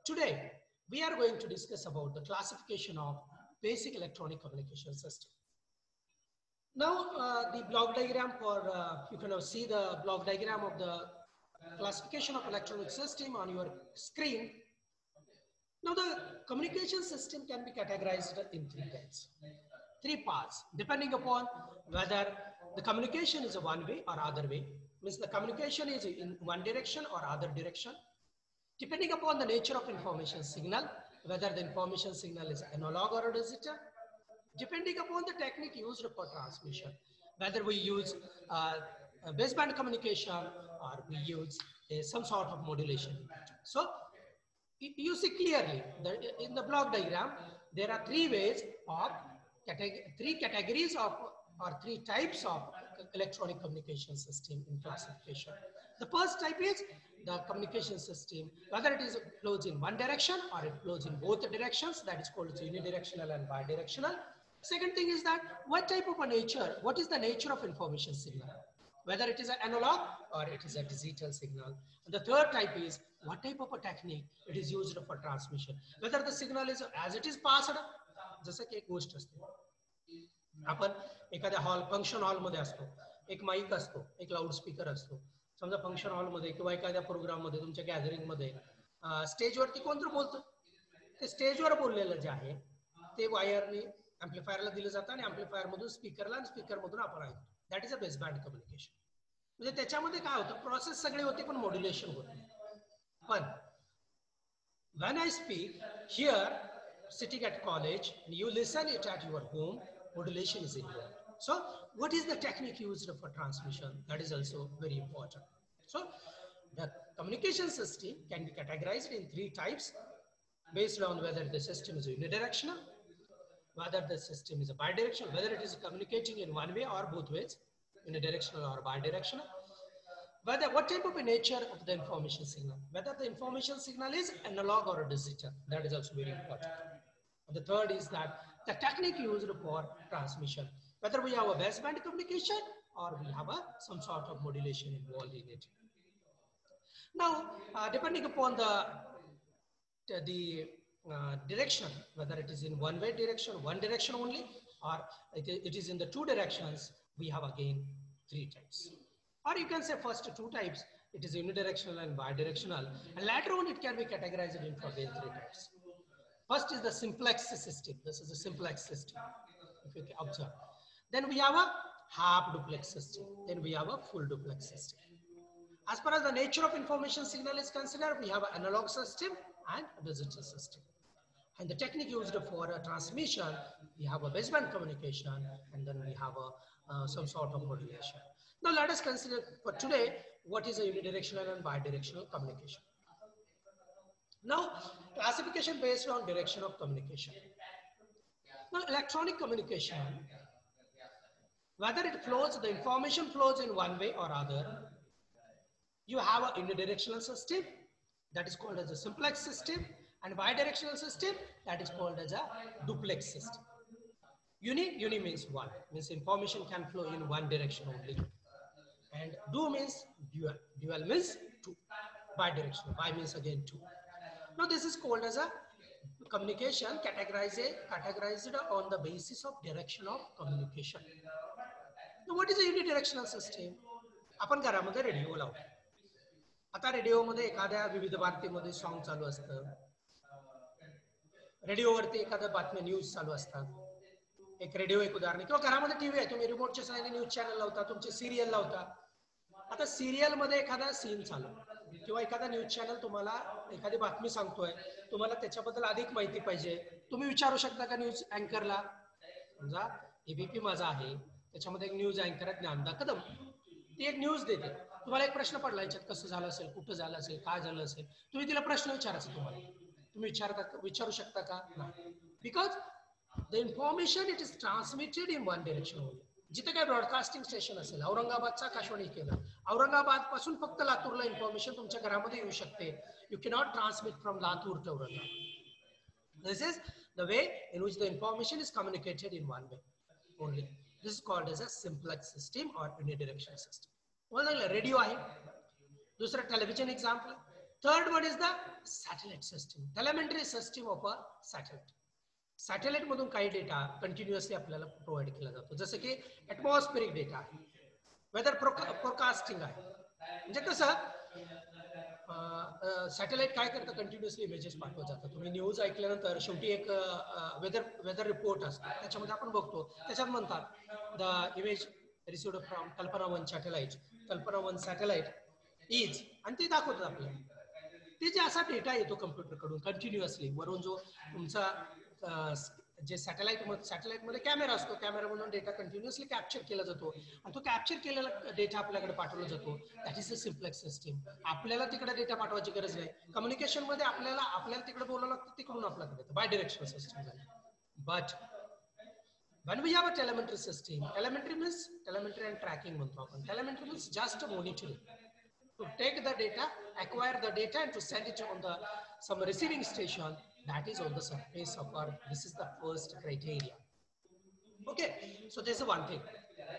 Today, we are going to discuss about the classification of basic electronic communication system. Now, the block diagram for, you can see the block diagram of the classification of electronic system on your screen. Now, the communication system can be categorized in three types, three parts, depending upon whether the communication is a one way or other way, means the communication is in one direction or other direction, depending upon the nature of information signal, whether the information signal is analog or digital, depending upon the technique used for transmission, whether we use a baseband communication or we use some sort of modulation. So you see clearly that in the block diagram, there are three ways of three categories of or three types of electronic communication system in classification. The first type is the communication system, whether it is flows in one direction or it flows in both directions, that is called unidirectional and bidirectional. Second thing is that what type of a nature, what is the nature of information signal, whether it is an analog or it is a digital signal. And the third type is what type of a technique it is used for transmission, whether the signal is as it is passed, जसं की एक गोष्ट असते, आपण एखाद्या hall function hall मध्ये असतो, एक माईक असतो, एक लाऊड स्पीकर असतो. समजा फंक्शन हॉल मध्ये किंवा एखाद्या प्रोग्राम मध्ये तुमच्या गॅदरिंग मध्ये स्टेजवरती कोणतं बोलतं, ते स्टेजवर बोललेलं जे आहे ते वायरने ऍम्प्लिफायरला दिलं जातं आणि ऍम्प्लिफायर मधून स्पीकरला आणि स्पीकर मधून आपण ऐकतो. That is a base band communication. म्हणजे त्याच्यामध्ये काय होतं, प्रोसेस सगळे होते पण मॉड्युलेशन होत नाही. पण when I speak here sitting at college and you listen it at your home, modulation is involved. So what is the technique used for transmission? That is also very important. So the communication system can be categorized in three types based on whether the system is unidirectional, whether the system is a bidirectional, whether it is communicating in one way or both ways, unidirectional or bidirectional, whether what type of a nature of the information signal, whether the information signal is analog or digital, that is also very important. And the third is that the technique used for transmission, whether we have a baseband communication or we have some sort of modulation involved in it. Now, depending upon the direction, whether it is in one way direction, one direction only, or it is in the two directions, we have again three types. Or you can say first two types, it is unidirectional and bidirectional, and later on it can be categorized into again three types. First is the simplex system. This is a simplex system, if you can observe. Then we have a half duplex system. Then we have a full duplex system. As far as the nature of information signal is concerned, we have an analog system and a digital system. And the technique used for transmission, we have a baseband communication, and then we have some sort of modulation. Now let us consider for today what is a unidirectional and bidirectional communication. Now, classification based on direction of communication. Now, electronic communication, whether it flows, the information flows in one way or other, you have a unidirectional system that is called as a simplex system, and bidirectional system that is called as a duplex system. Uni means one, means information can flow in one direction only. And du means dual. Dual means two. Bidirectional. Bi means again two. Now this is called as a communication categorized on the basis of direction of communication. Now what is a unidirectional system? आपण घरामध्ये radio लावतो. आता रेडिओमध्ये एखाद्या विविध भारतीमध्ये song चालू असतं. रेडिओवरती एखाद्या बातम्या न्यूज चालू असतात. एक रेडिओ एक उदाहरण, किंवा घरामध्ये टीव्ही आहे, तुम्ही रिमोटच्या सहाय्याने न्यूज चॅनल लावता, तुमचे सिरियल लावता. आता सिरियल मध्ये एखादा सीन चालू किंवा एखादा न्यूज चॅनल तुम्हाला एखादी बातमी सांगतोय, तुम्हाला त्याच्याबद्दल अधिक माहिती पाहिजे, तुम्ही विचारू शकता का न्यूज अँकरला. समजा एबीपी माझा आहे, त्याच्यामध्ये एक न्यूज अँकर आहे ज्ञानदा कदम, ती एक न्यूज देते. तुम्हाला एक प्रश्न पडला, याच्यात कसं झालं असेल, कुठं झालं असेल, काय झालं असेल, तुम्ही तिला प्रश्न विचारायचा. तुम्ही विचारू शकता का? नाही. Because the information it is transmitted in one direction only. जिथे काय ब्रॉडकास्टिंग स्टेशन असेल, औरंगाबादचा आकाशवाणी केलं, औरंगाबाद पासून फक्त लातूरला इन्फॉर्मेशन तुमच्या घरामध्ये येऊ शकते. You cannot transmit from Latur to Aurangabad. This is the way in which the information is communicated in one way only. This is called as a simplex system or unidirectional system. Radio आहे, दुसरं television example. Third one is the satellite system, telemetry system of a satellite. Satellite मधून काही data continuously आपल्याला provide केला जातो, जसं की atmospheric data आहे, वेदर फोरकास्टिंग आहे. म्हणजे कसं सॅटेलाइट काय करतं, कंटिन्युअसली इमेजेस पाठवत जातं. तुम्ही न्यूज ऐकल्यानंतर शेवटी एक वेदर रिपोर्ट असतो, त्याच्यामध्ये आपण बघतो, त्याच्यात म्हणतात the image received from Kalpana 1 satellite, Kalpana 1 satellite is, आणि ते दाखवतात आपल्याला. ते जे असा डेटा येतो कम्प्युटरकडून कंटिन्युअसली वरून, जो तुमचा जे सॅटेलाइटमध्ये कॅमेरा असतो, कॅमेरामधून डेटा कंटिन्युअसली कॅप्चर केला जातो आणि तो कॅप्चर केलेला डेटा आपल्याकडे पाठवला जातो. That is a simplex system. आपल्याला तिकडे डेटा पाठवायची गरज नाही. कम्युनिकेशन मध्ये आपल्याला तिकडे बोलावं लागतं, तिकडून आपल्याकडे बाय डिरेक्शनल सिस्टम झाली. But when we have a telemetry system, telemetry and tracking म्हणतो आपण. Telemetry means just monitoring, to take the data, acquire the data and to send it on the some receiving station that is on the surface of Earth. This is the first criteria. Okay, so there's one thing,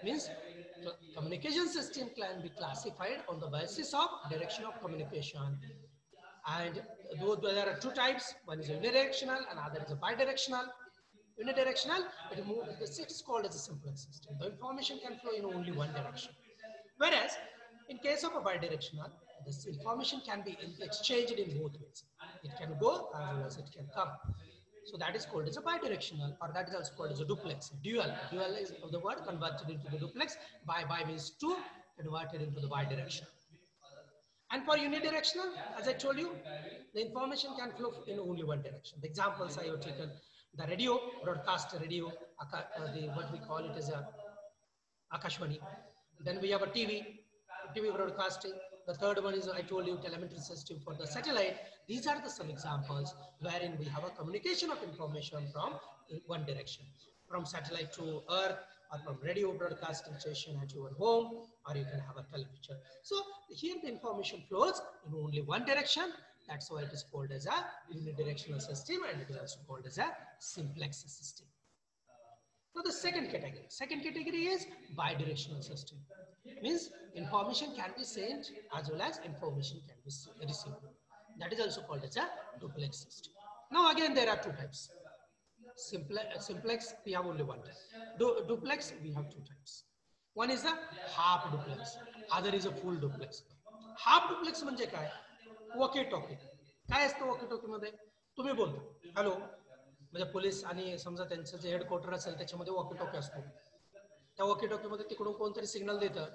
means the communication system can be classified on the basis of direction of communication, and there are two types. One is unidirectional and other is a bidirectional. Unidirectional, it is called as a simplex system. The information can flow in only one direction. Whereas, in case of a bidirectional, this information can be exchanged in both ways. It can go as well as it can come. So that is called as a bidirectional, or that is also called as a duplex. Dual is of the word converted into the duplex. Bi means two, converted into the bidirectional. And for unidirectional, as I told you, the information can flow in only one direction. The examples I have taken: the radio, broadcast radio, what we call it as a Akashvani. Then we have a TV broadcasting. The third one is, I told you, telemetry system for the satellite. These are some examples wherein we have a communication of information from one direction, from satellite to Earth, or from radio broadcasting station at your home, or you can have a television. So here the information flows in only one direction. That's why it is called as a unidirectional system, and it is also called as a simplex system. Now the second category is bidirectional system. Means information can be sent as well as information can be received. That is also called as a duplex system. Now again there are two types. Simplex, we have only one type. Duplex, we have two types. One is a half duplex, other is a full duplex. Half duplex म्हणजे काय? Walkie talkie. काय असतं walkie talkie मध्ये? तुम्ही बोलता hello, म्हणजे police आणि समजा त्यांचं जे हेडक्वार्टर असेल त्याच्यामध्ये वॉकी टॉकी असतो. त्या वॉकी टॉकी मध्ये तिकडून कोणतरी सिग्नल देतं,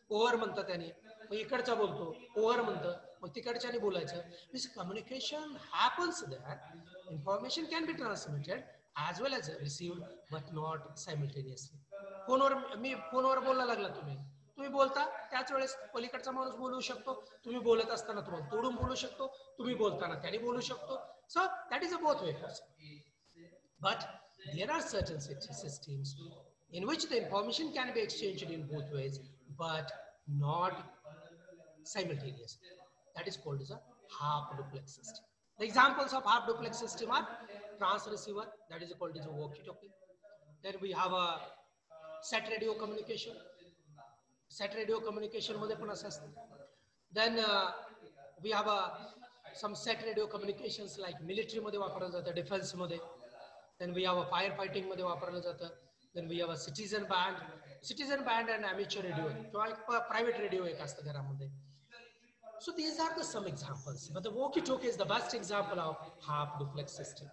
ओव्हर म्हणतं त्याने, मग इकडचा बोलतो ओव्हर म्हणतं, मग तिकडच्याने बोलायचं. This communication happens that information can be transmitted as well as received, but not simultaneously. फोनवर बोलायला लागला तुम्ही बोलता, त्याच वेळेस पलीकडचा माणूस बोलू शकतो. तुम्ही बोलत असताना तुम्हाला तोडून बोलू शकतो, तुम्ही बोलताना त्याने बोलू शकतो. So that is a both way possible. But there are certain systems in which the information can be exchanged in both ways, but not simultaneously. That is called as a half duplex system. The examples of half duplex system are transceiver, that is called as a walkie-talkie. Then we have a set radio communication. Set radio communication मध्ये पण असं असतं. Then we have some set radio communications like military मध्ये वापरलं जातं, defense मध्ये. Then we have a firefighting मध्ये वापरलं जातं. Then we have a citizen band and amateur radio किंवा एक private radio एक असतं घरामध्ये. So these are some examples, but the walkie-talkie is the best example of half duplex system.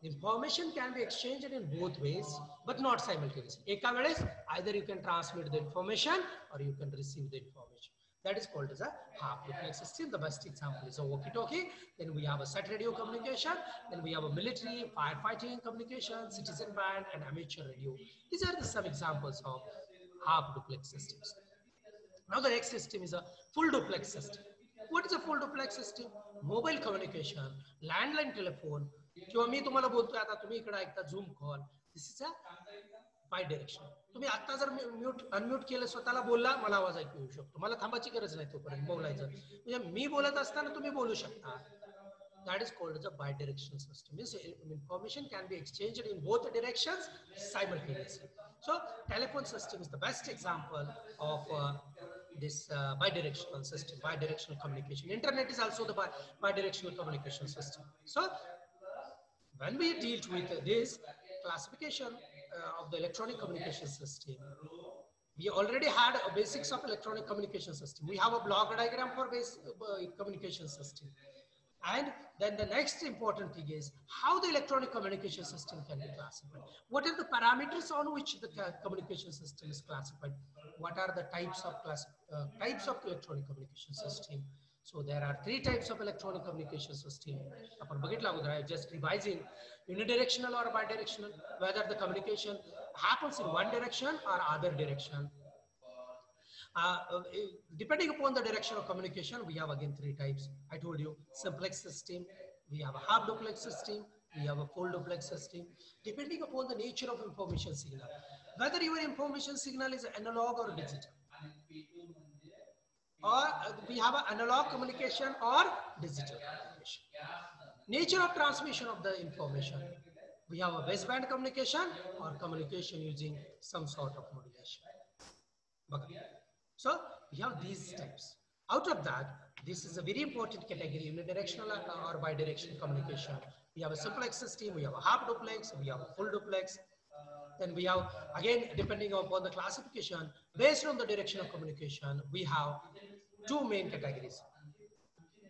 Information can be exchanged in both ways, but not simultaneously. Eka veles, either you can transmit the information or you can receive the information. That is called as a half duplex system. The best example is a walkie-talkie. Then we have a set radio communication. Then we have a military, firefighting communication, citizen band, and amateur radio. These are some examples of half duplex systems. Now the next system is a full duplex system. What is a full duplex system? Mobile communication, landline telephone. किंवा मी तुम्हाला बोलतोय आता तुम्ही इकडे ऐकता Zoom call. This is a bidirectional. तुम्ही आता जर अनम्यूट केलं स्वतःला बोलला, मला आवाज ऐकू येऊ शकतो. मला थांबायची गरज नाही तोपर्यंत बोलायचं. म्हणजे मी बोलत असताना तुम्ही बोलू शकता. That is called as a bidirectional system. Means information can be exchanged in both directions simultaneously. So telephone system is the best example of this bidirectional system, bidirectional communication. Internet is also the bidirectional communication system. So when we deal with this classification of the electronic communication system, we already had a basics of electronic communication system. We have a block diagram for base communication system. And then the next important thing is how the electronic communication system can be classified. What are the parameters on which the communication system is classified? What are the types of electronic communication system? So there are three types of electronic communication system. Just revising unidirectional or bidirectional, whether the communication happens in one direction or other direction. Depending upon the direction of communication, we have again three types. I told you simplex system, we have a half duplex system, we have a full duplex system. Depending upon the nature of information signal, whether your information signal is analog or digital, or we have an analog communication or digital communication. Nature of transmission of the information, we have a baseband communication or communication using some sort of modulation. So we have these types. Out of that, this is a very important category, unidirectional or bidirectional communication. We have a simplex system, we have a half duplex, we have a full duplex. Then we have, again, depending upon the classification, based on the direction of communication, we have two main categories.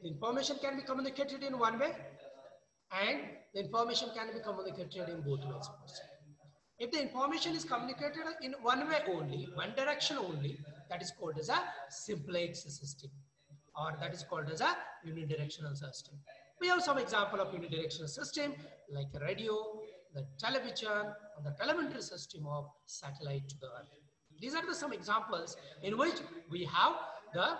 The information can be communicated in one way, and the information can be communicated in both ways. If the information is communicated in one way only, one direction only, that is called as a simplex system, or that is called as a unidirectional system. We have some example of unidirectional system like a radio, the television, and the telemetry system of satellite to the earth. These are some examples in which we have the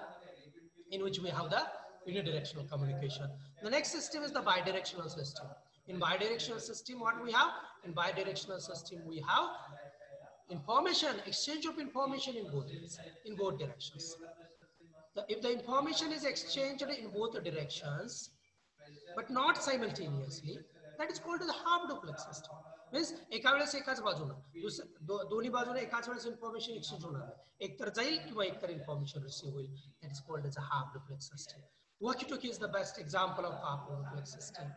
unidirectional communication. The next system is the bidirectional system. In bidirectional system, what we have? In bidirectional system, we have information, exchange of information in both ways, in both directions. If the information is exchanged in both directions, but not simultaneously, that is called the half duplex system. Means एका वेळेस एकाच बाजूने दोन्ही बाजूने एकाच वेळेस information exchange होणार आहे. एकतर जाईल किंवा एकतर information receive होईल. That is called as a half duplex system. Walkie-talkie is the best example of half duplex system.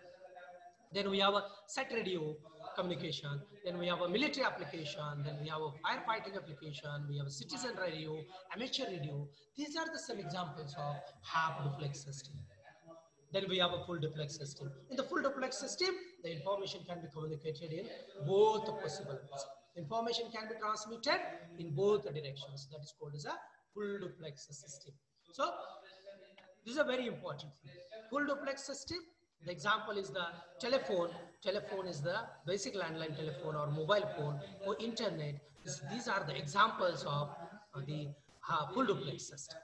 Then we have a set radio communication. Then we have a military application. Then we have a firefighting application. We have a citizen radio, amateur radio. These are some examples of half duplex system. Then we have a full duplex system. In the full duplex system, the information can be communicated in both possible ways. Information can be transmitted in both directions. That is called as a full duplex system. So this is a very important thing. Full duplex system. The example is the telephone. Telephone is the basic landline telephone or mobile phone or internet. These are the examples of the full duplex system.